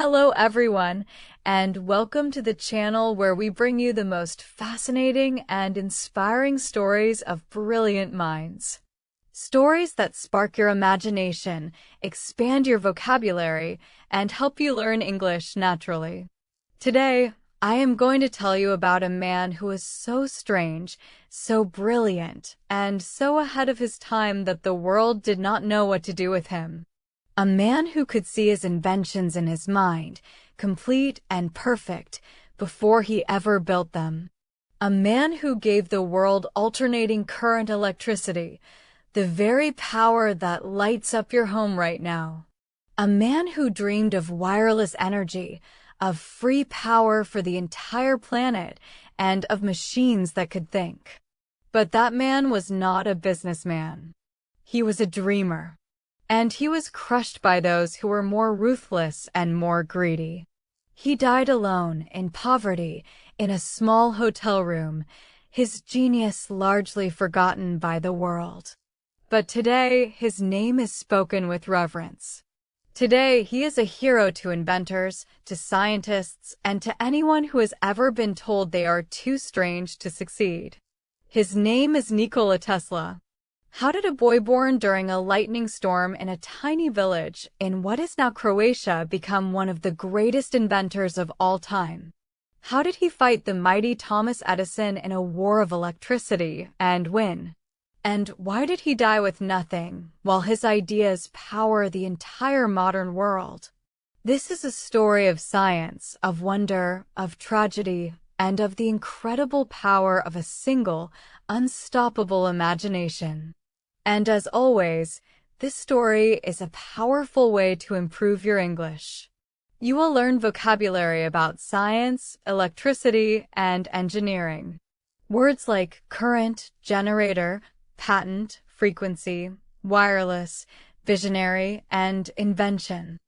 Hello everyone, and welcome to the channel where we bring you the most fascinating and inspiring stories of brilliant minds. Stories that spark your imagination, expand your vocabulary, and help you learn English naturally. Today, I am going to tell you about a man who is so strange, so brilliant, and so ahead of his time that the world did not know what to do with him. A man who could see his inventions in his mind, complete and perfect, before he ever built them. A man who gave the world alternating current electricity, the very power that lights up your home right now. A man who dreamed of wireless energy, of free power for the entire planet, and of machines that could think. But that man was not a businessman. He was a dreamer. And he was crushed by those who were more ruthless and more greedy. He died alone, in poverty, in a small hotel room, his genius largely forgotten by the world. But today, his name is spoken with reverence. Today, he is a hero to inventors, to scientists, and to anyone who has ever been told they are too strange to succeed. His name is Nikola Tesla. How did a boy born during a lightning storm in a tiny village in what is now Croatia become one of the greatest inventors of all time? How did he fight the mighty Thomas Edison in a war of electricity and win? And why did he die with nothing, while his ideas power the entire modern world? This is a story of science, of wonder, of tragedy, and of the incredible power of a single, unstoppable imagination. And as always, this story is a powerful way to improve your English. You will learn vocabulary about science, electricity, and engineering. Words like current, generator, patent, frequency, wireless, visionary, and invention.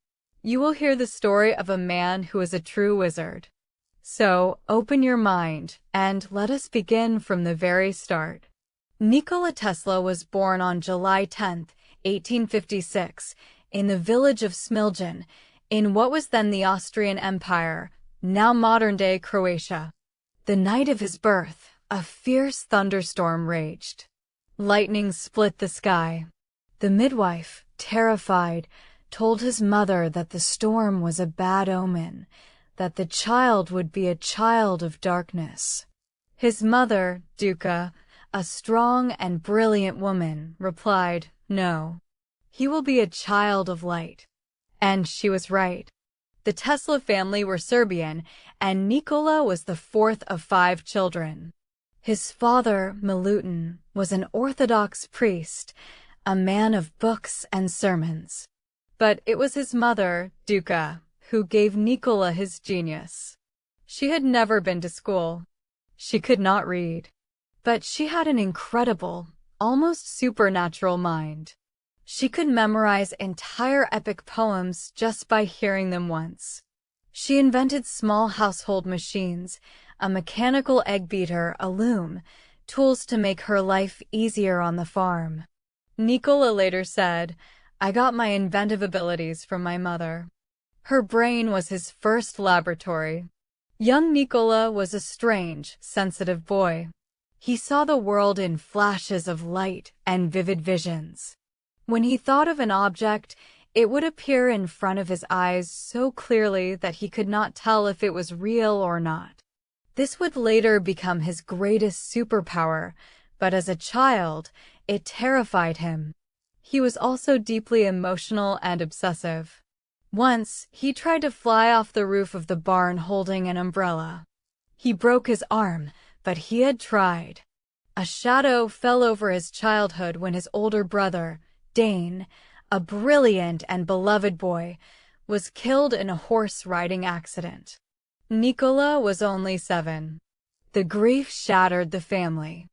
You will hear the story of a man who is a true wizard. So, open your mind, and let us begin from the very start. Nikola Tesla was born on July 10, 1856, in the village of Smiljan, in what was then the Austrian Empire, now modern-day Croatia. The night of his birth, a fierce thunderstorm raged. Lightning split the sky. The midwife, terrified, told his mother that the storm was a bad omen, that the child would be a child of darkness. His mother, Duca, a strong and brilliant woman, replied, "No. He will be a child of light." And she was right. The Tesla family were Serbian, and Nikola was the fourth of 5 children. His father, Milutin, was an Orthodox priest, a man of books and sermons. But it was his mother, Duca, who gave Nikola his genius. She had never been to school. She could not read. But she had an incredible, almost supernatural mind. She could memorize entire epic poems just by hearing them once. She invented small household machines, a mechanical egg beater, a loom, tools to make her life easier on the farm. Nikola later said, "I got my inventive abilities from my mother." Her brain was his first laboratory. Young Nikola was a strange, sensitive boy. He saw the world in flashes of light and vivid visions. When he thought of an object, it would appear in front of his eyes so clearly that he could not tell if it was real or not. This would later become his greatest superpower, but as a child, it terrified him. He was also deeply emotional and obsessive. Once, he tried to fly off the roof of the barn holding an umbrella. He broke his arm, but he had tried. A shadow fell over his childhood when his older brother, Dane, a brilliant and beloved boy, was killed in a horse-riding accident. Nikola was only 7. The grief shattered the family.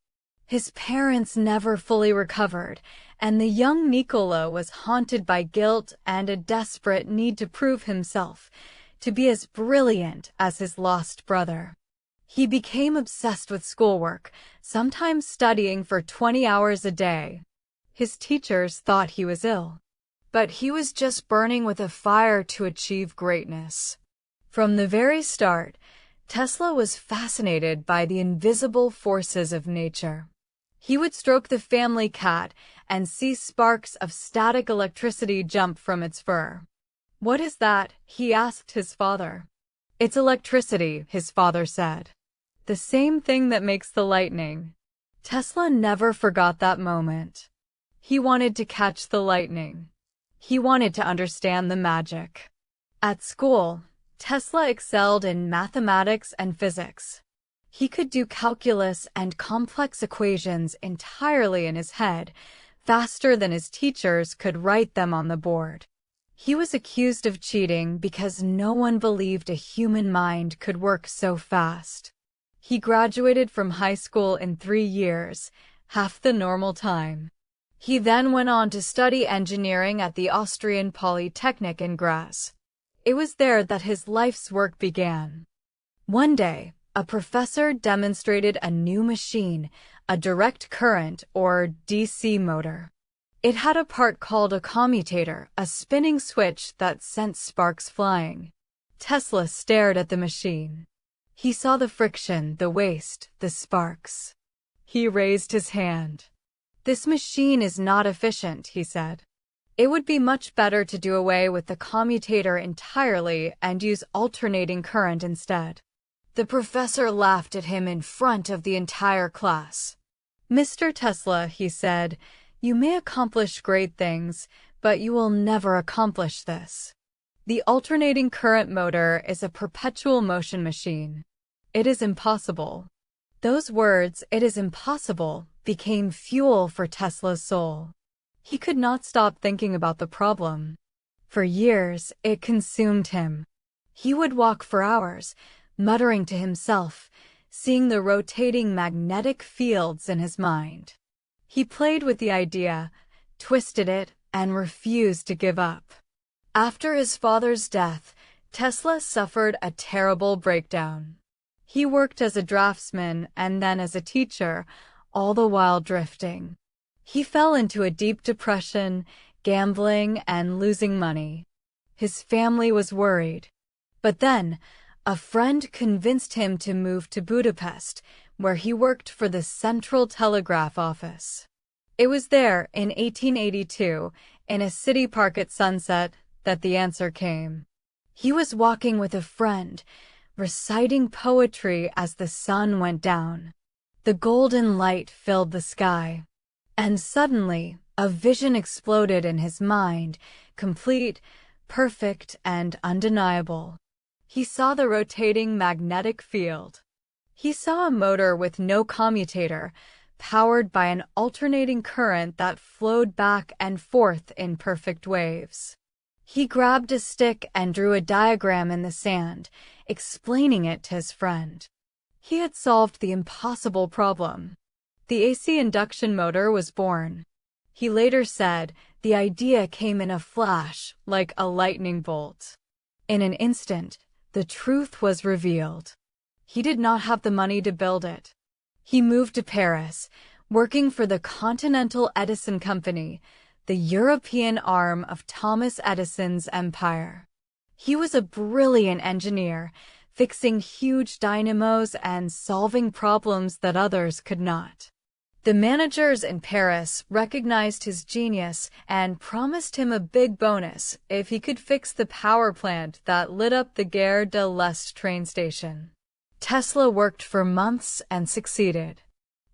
His parents never fully recovered, and the young Nikola was haunted by guilt and a desperate need to prove himself, to be as brilliant as his lost brother. He became obsessed with schoolwork, sometimes studying for 20 hours a day. His teachers thought he was ill. but he was just burning with a fire to achieve greatness. From the very start, Tesla was fascinated by the invisible forces of nature. He would stroke the family cat and see sparks of static electricity jump from its fur. "What is that?" he asked his father. "It's electricity," his father said. "The same thing that makes the lightning." Tesla never forgot that moment. He wanted to catch the lightning. He wanted to understand the magic. At school, Tesla excelled in mathematics and physics. He could do calculus and complex equations entirely in his head, faster than his teachers could write them on the board. He was accused of cheating because no one believed a human mind could work so fast. He graduated from high school in 3 years, half the normal time. He then went on to study engineering at the Austrian Polytechnic in Graz. It was there that his life's work began. One day, a professor demonstrated a new machine, a direct current or DC motor. It had a part called a commutator, a spinning switch that sent sparks flying. Tesla stared at the machine. He saw the friction, the waste, the sparks. He raised his hand. "This machine is not efficient," he said. "It would be much better to do away with the commutator entirely and use alternating current instead." The professor laughed at him in front of the entire class. "Mr. Tesla," he said, "you may accomplish great things, but you will never accomplish this. The alternating current motor is a perpetual motion machine. It is impossible." Those words, "it is impossible," became fuel for Tesla's soul. He could not stop thinking about the problem. For years, it consumed him. He would walk for hours, muttering to himself, seeing the rotating magnetic fields in his mind. He played with the idea, twisted it, and refused to give up. After his father's death, Tesla suffered a terrible breakdown. He worked as a draftsman and then as a teacher, all the while drifting. He fell into a deep depression, gambling, and losing money. His family was worried. But then, a friend convinced him to move to Budapest, where he worked for the Central Telegraph Office. It was there, in 1882, in a city park at sunset, that the answer came. He was walking with a friend, reciting poetry as the sun went down. The golden light filled the sky. And suddenly, a vision exploded in his mind, complete, perfect, and undeniable. He saw the rotating magnetic field. He saw a motor with no commutator, powered by an alternating current that flowed back and forth in perfect waves. He grabbed a stick and drew a diagram in the sand, explaining it to his friend. He had solved the impossible problem. The AC induction motor was born. He later said, "The idea came in a flash, like a lightning bolt." In an instant, the truth was revealed. He did not have the money to build it. He moved to Paris, working for the Continental Edison Company, the European arm of Thomas Edison's empire. He was a brilliant engineer, fixing huge dynamos and solving problems that others could not. The managers in Paris recognized his genius and promised him a big bonus if he could fix the power plant that lit up the Gare de l'Est train station. Tesla worked for months and succeeded.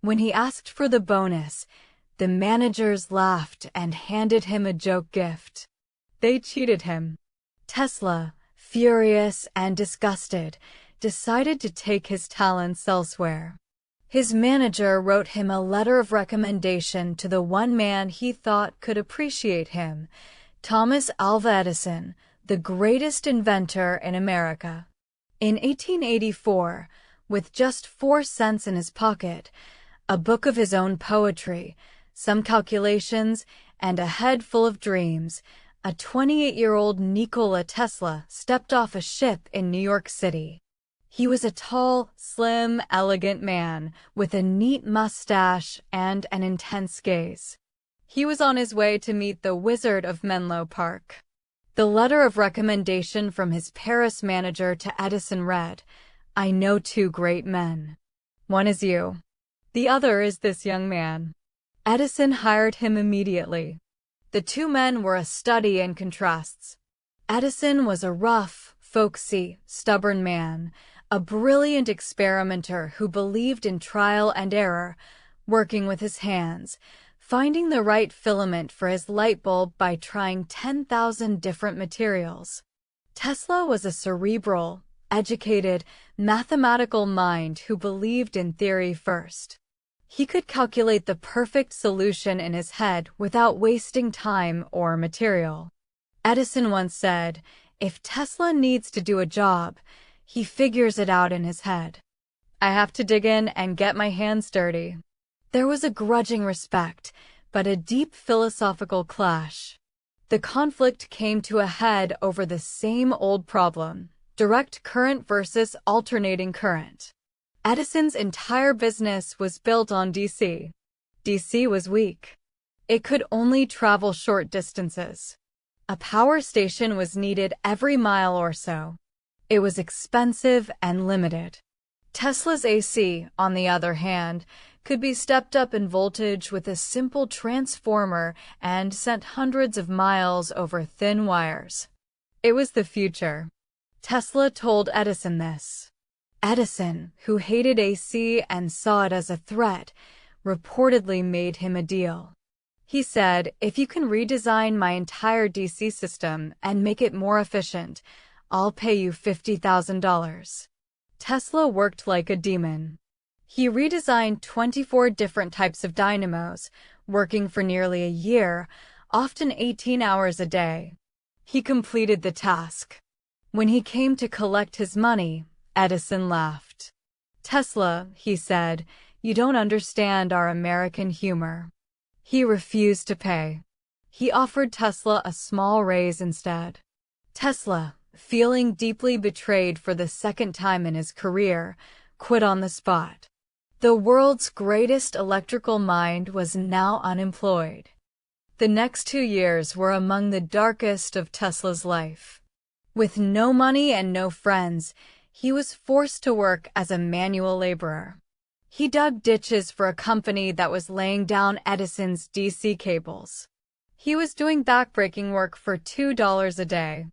When he asked for the bonus, the managers laughed and handed him a joke gift. They cheated him. Tesla, furious and disgusted, decided to take his talents elsewhere. His manager wrote him a letter of recommendation to the one man he thought could appreciate him, Thomas Alva Edison, the greatest inventor in America. In 1884, with just 4 cents in his pocket, a book of his own poetry, some calculations, and a head full of dreams, a 28-year-old Nikola Tesla stepped off a ship in New York City. He was a tall, slim, elegant man with a neat mustache and an intense gaze. He was on his way to meet the Wizard of Menlo Park. The letter of recommendation from his Paris manager to Edison read, "I know two great men. One is you. The other is this young man." Edison hired him immediately. The two men were a study in contrasts. Edison was a rough, folksy, stubborn man, a brilliant experimenter who believed in trial and error, working with his hands, finding the right filament for his light bulb by trying 10,000 different materials. Tesla was a cerebral, educated, mathematical mind who believed in theory first. He could calculate the perfect solution in his head without wasting time or material. Edison once said, "If Tesla needs to do a job, he figures it out in his head. I have to dig in and get my hands dirty." There was a grudging respect, but a deep philosophical clash. The conflict came to a head over the same old problem: direct current versus alternating current. Edison's entire business was built on DC. DC was weak. It could only travel short distances. A power station was needed every mile or so. It was expensive and limited. Tesla's AC, on the other hand, could be stepped up in voltage with a simple transformer and sent hundreds of miles over thin wires. It was the future. Tesla told Edison this. Edison, who hated AC and saw it as a threat, reportedly made him a deal. He said, "If you can redesign my entire DC system and make it more efficient, I'll pay you $50,000. Tesla worked like a demon. He redesigned 24 different types of dynamos, working for nearly a year, often 18 hours a day. He completed the task. When he came to collect his money, Edison laughed. "Tesla," he said, "you don't understand our American humor." He refused to pay. He offered Tesla a small raise instead. Tesla, feeling deeply betrayed for the second time in his career, quit on the spot. The world's greatest electrical mind was now unemployed. The next 2 years were among the darkest of Tesla's life. With no money and no friends, he was forced to work as a manual laborer. He dug ditches for a company that was laying down Edison's DC cables. He was doing backbreaking work for $2 a day.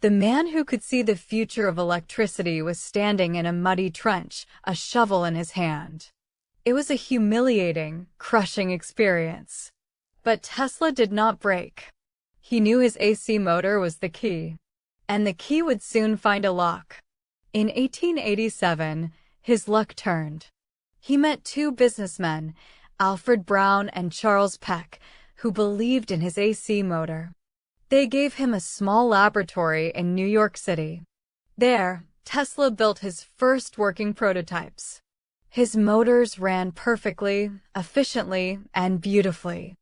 The man who could see the future of electricity was standing in a muddy trench, a shovel in his hand. It was a humiliating, crushing experience. But Tesla did not break. He knew his AC motor was the key, and the key would soon find a lock. In 1887, his luck turned. He met two businessmen, Alfred Brown and Charles Peck, who believed in his AC motor. They gave him a small laboratory in New York City. There, Tesla built his first working prototypes. His motors ran perfectly, efficiently, and beautifully.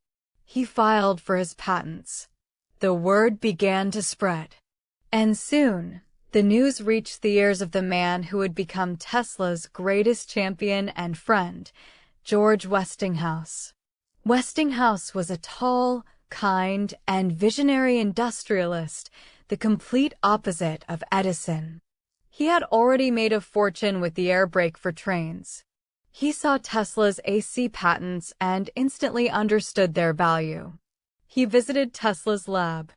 He filed for his patents. The word began to spread. And soon, the news reached the ears of the man who would become Tesla's greatest champion and friend, George Westinghouse. Westinghouse was a tall, kind, and visionary industrialist, the complete opposite of Edison. He had already made a fortune with the air brake for trains. He saw Tesla's AC patents and instantly understood their value. He visited Tesla's lab.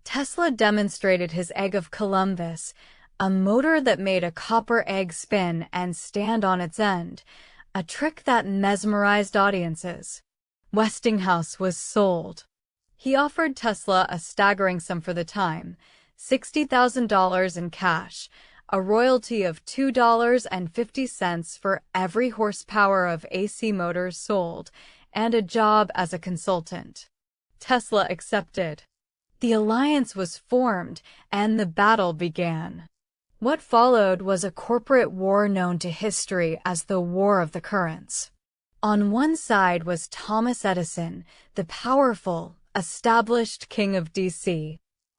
Tesla demonstrated his egg of Columbus, a motor that made a copper egg spin and stand on its end, a trick that mesmerized audiences. Westinghouse was sold. He offered Tesla a staggering sum for the time, $60,000 in cash, a royalty of $2.50 for every horsepower of AC motors sold, and a job as a consultant. Tesla accepted. The alliance was formed, and the battle began. What followed was a corporate war known to history as the War of the Currents. On one side was Thomas Edison, the powerful, established king of DC.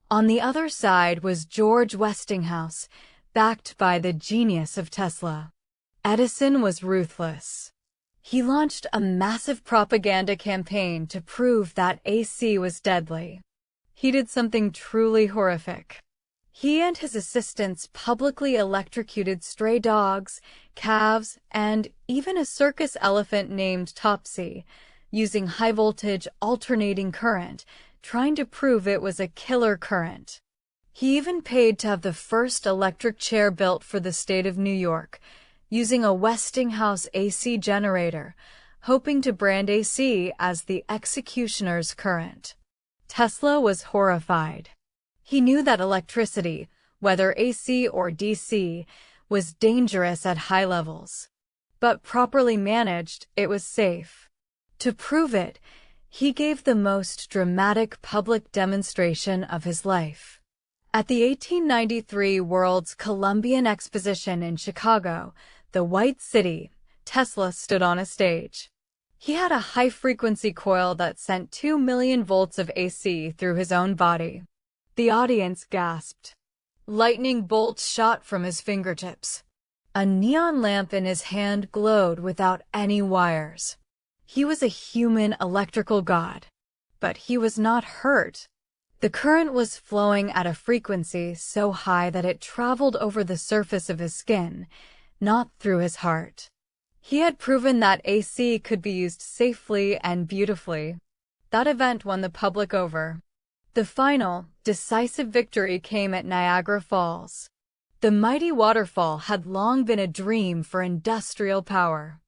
On the other side was George Westinghouse, backed by the genius of Tesla. Edison was ruthless. He launched a massive propaganda campaign to prove that AC was deadly. He did something truly horrific. He and his assistants publicly electrocuted stray dogs, calves, and even a circus elephant named Topsy, using high-voltage alternating current, trying to prove it was a killer current. He even paid to have the first electric chair built for the state of New York, using a Westinghouse AC generator, hoping to brand AC as the executioner's current. Tesla was horrified. He knew that electricity, whether AC or DC, was dangerous at high levels. But properly managed, it was safe. To prove it, he gave the most dramatic public demonstration of his life. At the 1893 World's Columbian Exposition in Chicago, the White City, Tesla stood on a stage. He had a high-frequency coil that sent 2 million volts of AC through his own body. The audience gasped. Lightning bolts shot from his fingertips. A neon lamp in his hand glowed without any wires. He was a human electrical god. But he was not hurt. The current was flowing at a frequency so high that it traveled over the surface of his skin, not through his heart. He had proven that AC could be used safely and beautifully. That event won the public over. The final, decisive victory came at Niagara Falls. The mighty waterfall had long been a dream for industrial power.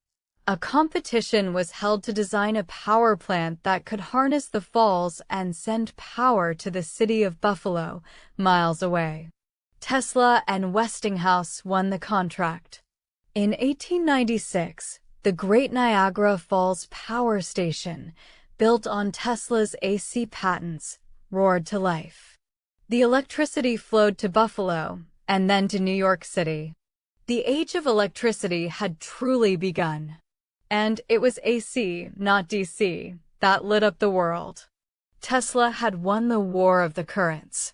A competition was held to design a power plant that could harness the falls and send power to the city of Buffalo, miles away. Tesla and Westinghouse won the contract. In 1896, the Great Niagara Falls Power Station, built on Tesla's AC patents, roared to life. The electricity flowed to Buffalo, and then to New York City. The age of electricity had truly begun. And it was AC, not DC, that lit up the world. Tesla had won the war of the currents.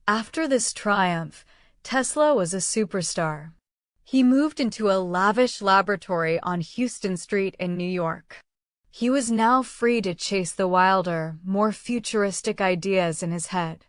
After this triumph, Tesla was a superstar. He moved into a lavish laboratory on Houston Street in New York. He was now free to chase the wilder, more futuristic ideas in his head.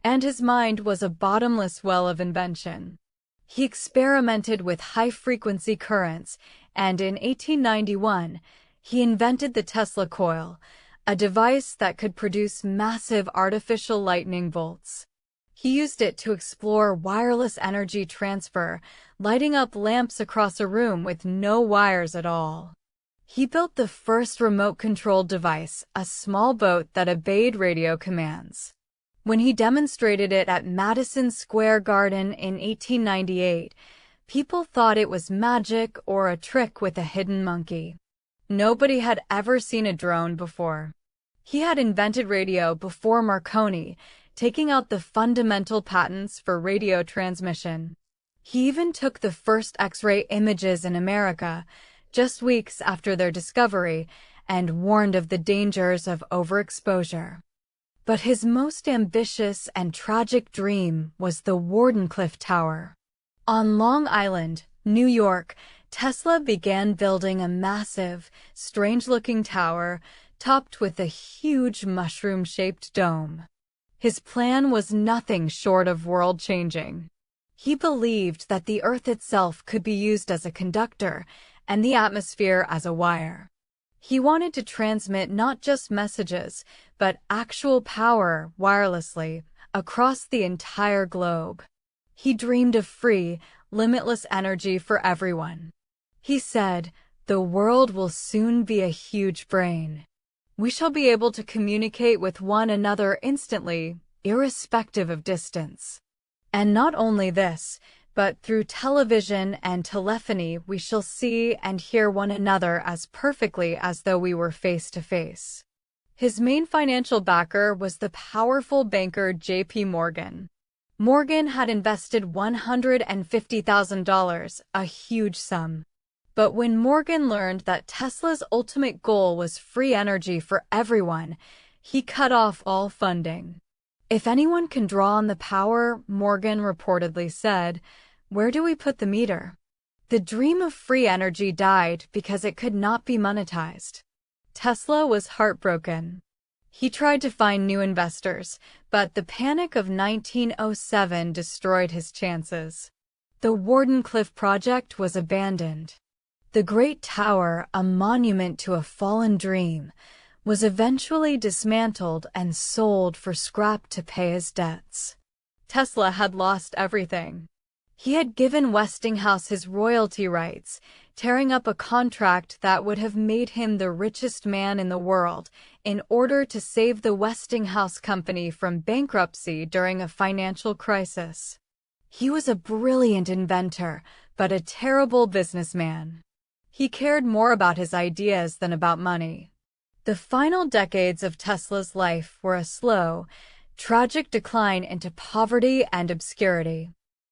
And his mind was a bottomless well of invention. He experimented with high-frequency currents, and in 1891, he invented the Tesla coil, a device that could produce massive artificial lightning bolts. He used it to explore wireless energy transfer, lighting up lamps across a room with no wires at all. He built the first remote-controlled device, a small boat that obeyed radio commands. When he demonstrated it at Madison Square Garden in 1898, people thought it was magic or a trick with a hidden monkey. Nobody had ever seen a drone before. He had invented radio before Marconi, taking out the fundamental patents for radio transmission. He even took the first X-ray images in America, just weeks after their discovery, and warned of the dangers of overexposure. But his most ambitious and tragic dream was the Wardenclyffe Tower. On Long Island, New York, Tesla began building a massive, strange-looking tower topped with a huge mushroom-shaped dome. His plan was nothing short of world-changing. He believed that the Earth itself could be used as a conductor and the atmosphere as a wire. He wanted to transmit not just messages, but actual power wirelessly across the entire globe. He dreamed of free, limitless energy for everyone. He said, "The world will soon be a huge brain. We shall be able to communicate with one another instantly, irrespective of distance. And not only this, but through television and telephony we shall see and hear one another as perfectly as though we were face to face." His main financial backer was the powerful banker J.P. Morgan. Morgan had invested $150,000, a huge sum. But when Morgan learned that Tesla's ultimate goal was free energy for everyone, he cut off all funding. "If anyone can draw on the power," Morgan reportedly said, "where do we put the meter?" The dream of free energy died because it could not be monetized. Tesla was heartbroken. He tried to find new investors, but the panic of 1907 destroyed his chances. The Wardenclyffe project was abandoned. The Great Tower, a monument to a fallen dream, was eventually dismantled and sold for scrap to pay his debts. Tesla had lost everything. He had given Westinghouse his royalty rights, tearing up a contract that would have made him the richest man in the world in order to save the Westinghouse company from bankruptcy during a financial crisis. He was a brilliant inventor, but a terrible businessman. He cared more about his ideas than about money. The final decades of Tesla's life were a slow, tragic decline into poverty and obscurity.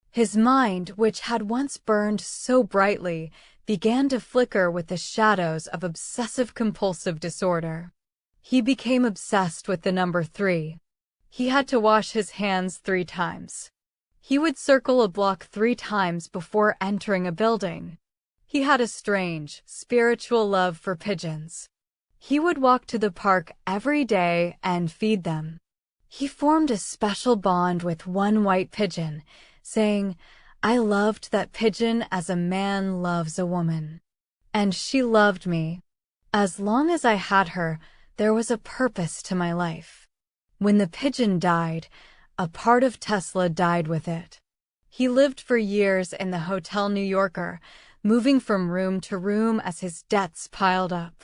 His mind, which had once burned so brightly, began to flicker with the shadows of obsessive-compulsive disorder. He became obsessed with the number 3. He had to wash his hands 3 times. He would circle a block 3 times before entering a building. He had a strange, spiritual love for pigeons. He would walk to the park every day and feed them. He formed a special bond with one white pigeon, saying, "I loved that pigeon as a man loves a woman. And she loved me. As long as I had her, there was a purpose to my life." When the pigeon died, a part of Tesla died with it. He lived for years in the Hotel New Yorker, moving from room to room as his debts piled up.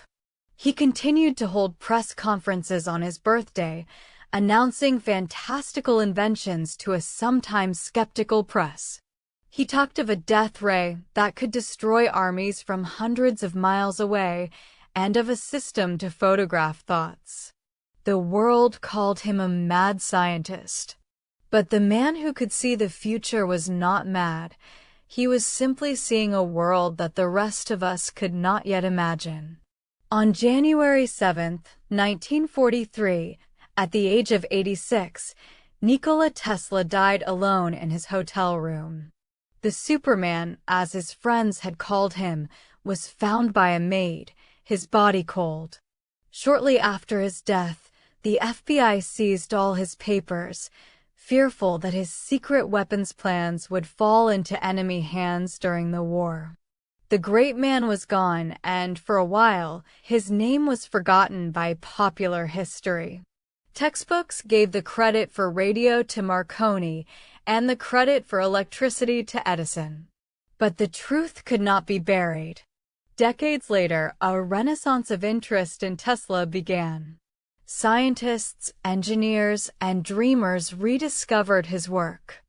He continued to hold press conferences on his birthday, announcing fantastical inventions to a sometimes skeptical press. He talked of a death ray that could destroy armies from hundreds of miles away and of a system to photograph thoughts. The world called him a mad scientist. But the man who could see the future was not mad. He was simply seeing a world that the rest of us could not yet imagine. On January 7, 1943, at the age of 86, Nikola Tesla died alone in his hotel room. The Superman, as his friends had called him, was found by a maid, his body cold. Shortly after his death, the FBI seized all his papers, fearful that his secret weapons plans would fall into enemy hands during the war. The great man was gone, and for a while, his name was forgotten by popular history. Textbooks gave the credit for radio to Marconi and the credit for electricity to Edison. But the truth could not be buried. Decades later, a renaissance of interest in Tesla began. Scientists, engineers, and dreamers rediscovered his work.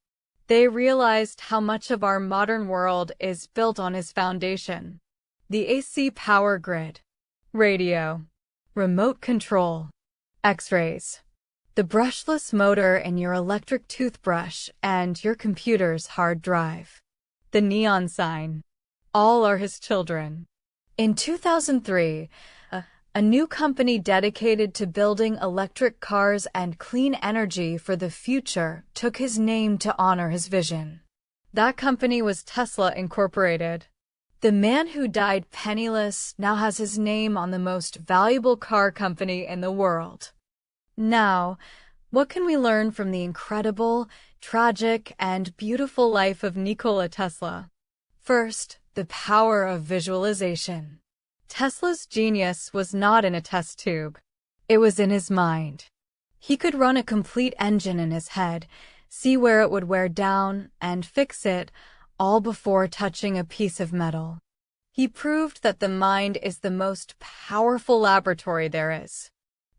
They realized how much of our modern world is built on his foundation. The AC power grid, radio, remote control, X-rays, the brushless motor in your electric toothbrush and your computer's hard drive, the neon sign. All are his children. In 2003, a new company dedicated to building electric cars and clean energy for the future took his name to honor his vision. That company was Tesla Incorporated. The man who died penniless now has his name on the most valuable car company in the world. Now, what can we learn from the incredible, tragic, and beautiful life of Nikola Tesla? First, the power of visualization. Tesla's genius was not in a test tube. It was in his mind. He could run a complete engine in his head, see where it would wear down, and fix it, all before touching a piece of metal. He proved that the mind is the most powerful laboratory there is.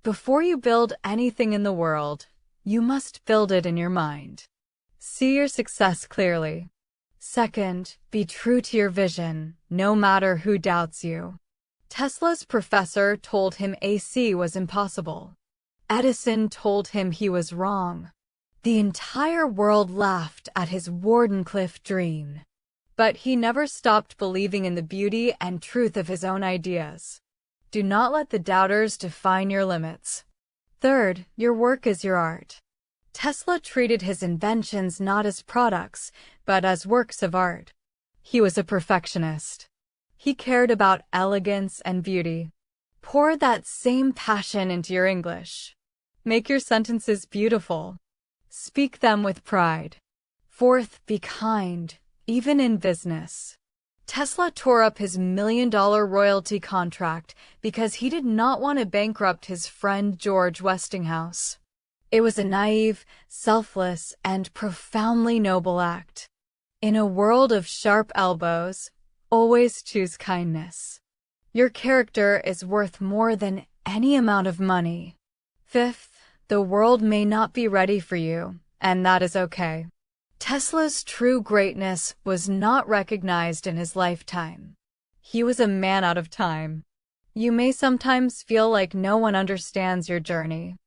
Before you build anything in the world, you must build it in your mind. See your success clearly. Second, be true to your vision, no matter who doubts you. Tesla's professor told him AC was impossible. Edison told him he was wrong. The entire world laughed at his Wardenclyffe dream. But he never stopped believing in the beauty and truth of his own ideas. Do not let the doubters define your limits. Third, your work is your art. Tesla treated his inventions not as products, but as works of art. He was a perfectionist. He cared about elegance and beauty. Pour that same passion into your English. Make your sentences beautiful. Speak them with pride. Fourth, be kind, even in business. Tesla tore up his $1 million royalty contract because he did not want to bankrupt his friend George Westinghouse. It was a naive, selfless, and profoundly noble act. In a world of sharp elbows, always choose kindness. Your character is worth more than any amount of money. Fifth, the world may not be ready for you, and that is okay. Tesla's true greatness was not recognized in his lifetime. He was a man out of time. You may sometimes feel like no one understands your journey.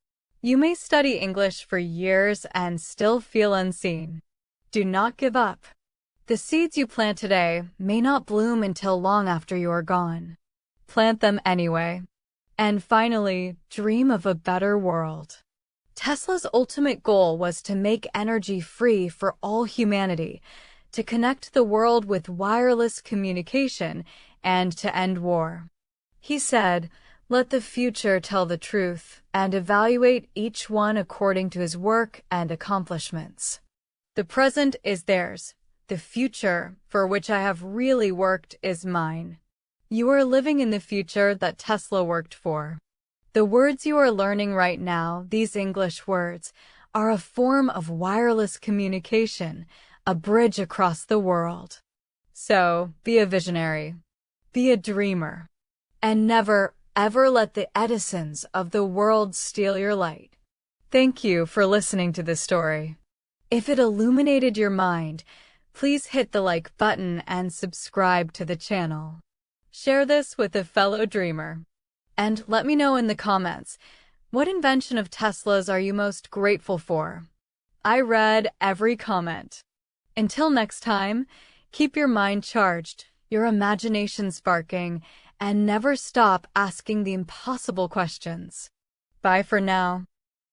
You may study English for years and still feel unseen. Do not give up. The seeds you plant today may not bloom until long after you are gone. Plant them anyway. And finally, dream of a better world. Tesla's ultimate goal was to make energy free for all humanity, to connect the world with wireless communication, and to end war. He said, "Let the future tell the truth, and evaluate each one according to his work and accomplishments. The present is theirs. The future, for which I have really worked, is mine." You are living in the future that Tesla worked for. The words you are learning right now, these English words, are a form of wireless communication, a bridge across the world. So, be a visionary. Be a dreamer. And never, ever let the Edisons of the world steal your light. Thank you for listening to this story. If it illuminated your mind, please hit the like button and subscribe to the channel. Share this with a fellow dreamer. And let me know in the comments, what invention of Tesla's are you most grateful for? I read every comment. Until next time, keep your mind charged, your imagination sparking, and never stop asking the impossible questions. Bye for now.